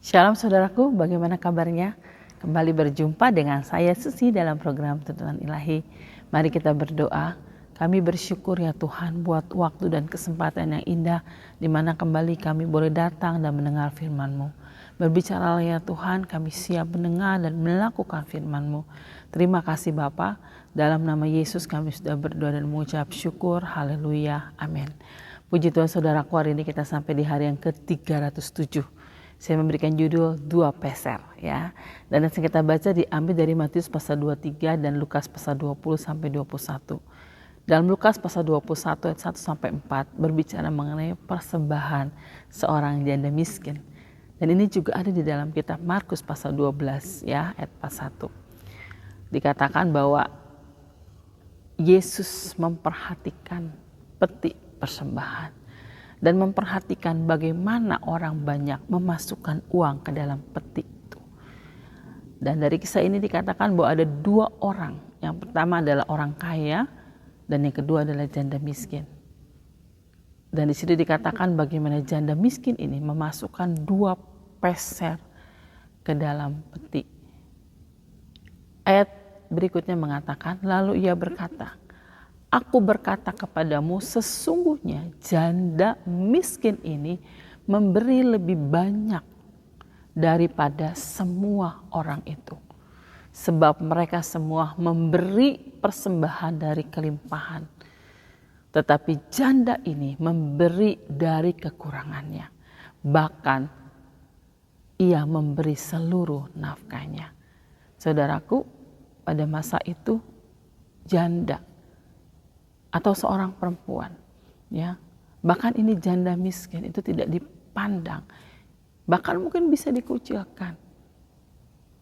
Shalom saudaraku, bagaimana kabarnya? Kembali berjumpa dengan saya Susi dalam program Tuntunan Ilahi. Mari kita berdoa. Kami bersyukur ya Tuhan buat waktu dan kesempatan yang indah di mana kembali kami boleh datang dan mendengar firman-Mu. Berbicaralah ya Tuhan, kami siap mendengar dan melakukan firman-Mu. Terima kasih Bapa. Dalam nama Yesus kami sudah berdoa dan mengucap syukur. Haleluya. Amin. Puji Tuhan saudaraku, hari ini kita sampai di hari yang ke-307. Saya memberikan judul 2 peser ya. Dan yang kita baca diambil dari Matius pasal 23 dan Lukas pasal 20 sampai 21. Dalam Lukas pasal 21 ayat 1 sampai 4 berbicara mengenai persembahan seorang janda miskin. Dan ini juga ada di dalam kitab Markus pasal 12 ya, ayat 1. Dikatakan bahwa Yesus memperhatikan peti persembahan dan memperhatikan bagaimana orang banyak memasukkan uang ke dalam peti itu. Dan dari kisah ini dikatakan bahwa ada 2 orang. Yang pertama adalah orang kaya dan yang kedua adalah janda miskin. Dan di situ dikatakan bagaimana janda miskin ini memasukkan 2 peser ke dalam peti. Ayat berikutnya mengatakan, lalu ia berkata, aku berkata kepadamu, sesungguhnya janda miskin ini memberi lebih banyak daripada semua orang itu. Sebab mereka semua memberi persembahan dari kelimpahan. Tetapi janda ini memberi dari kekurangannya. Bahkan ia memberi seluruh nafkahnya. Saudaraku, pada masa itu janda atau seorang perempuan, ya, bahkan ini janda miskin itu tidak dipandang, bahkan mungkin bisa dikucilkan,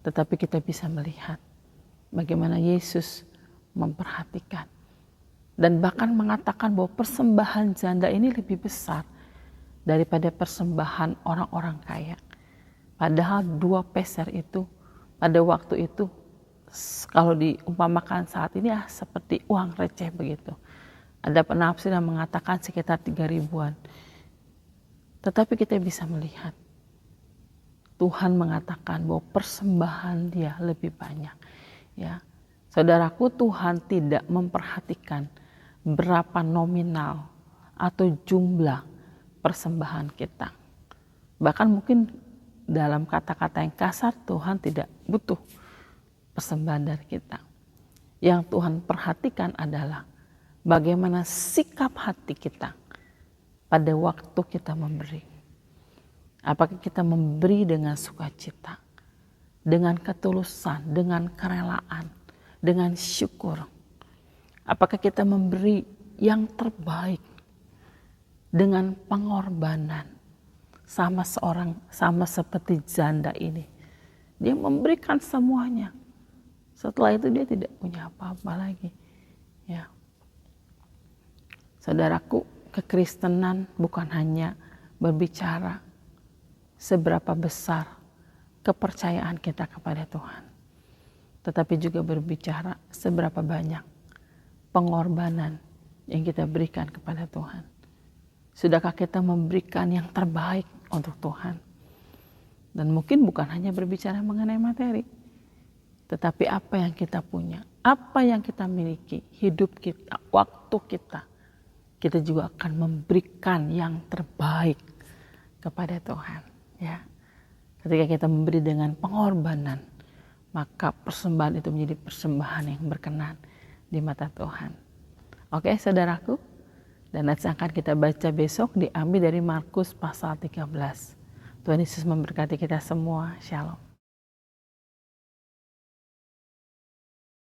tetapi kita bisa melihat bagaimana Yesus memperhatikan dan bahkan mengatakan bahwa persembahan janda ini lebih besar daripada persembahan orang-orang kaya. Padahal 2 peser itu pada waktu itu kalau diumpamakan saat ini ya seperti uang receh begitu. Ada penafsir yang mengatakan sekitar 3 ribuan. Tetapi kita bisa melihat Tuhan mengatakan bahwa persembahan dia lebih banyak. Ya, saudaraku, Tuhan tidak memperhatikan berapa nominal atau jumlah persembahan kita. Bahkan mungkin dalam kata-kata yang kasar Tuhan tidak butuh persembahan dari kita. Yang Tuhan perhatikan adalah bagaimana sikap hati kita pada waktu kita memberi. Apakah kita memberi dengan sukacita, dengan ketulusan, dengan kerelaan, dengan syukur. Apakah kita memberi yang terbaik dengan pengorbanan sama seperti janda ini. Dia memberikan semuanya. Setelah itu dia tidak punya apa-apa lagi. Ya. Saudaraku, kekristenan bukan hanya berbicara seberapa besar kepercayaan kita kepada Tuhan, tetapi juga berbicara seberapa banyak pengorbanan yang kita berikan kepada Tuhan. Sudahkah kita memberikan yang terbaik untuk Tuhan? Dan mungkin bukan hanya berbicara mengenai materi, tetapi apa yang kita punya, apa yang kita miliki, hidup kita, waktu kita juga akan memberikan yang terbaik kepada Tuhan. Ya, ketika kita memberi dengan pengorbanan, maka persembahan itu menjadi persembahan yang berkenan di mata Tuhan. Oke, saudaraku, dan nanti akan kita baca besok diambil dari Markus pasal 13. Tuhan Yesus memberkati kita semua. Shalom.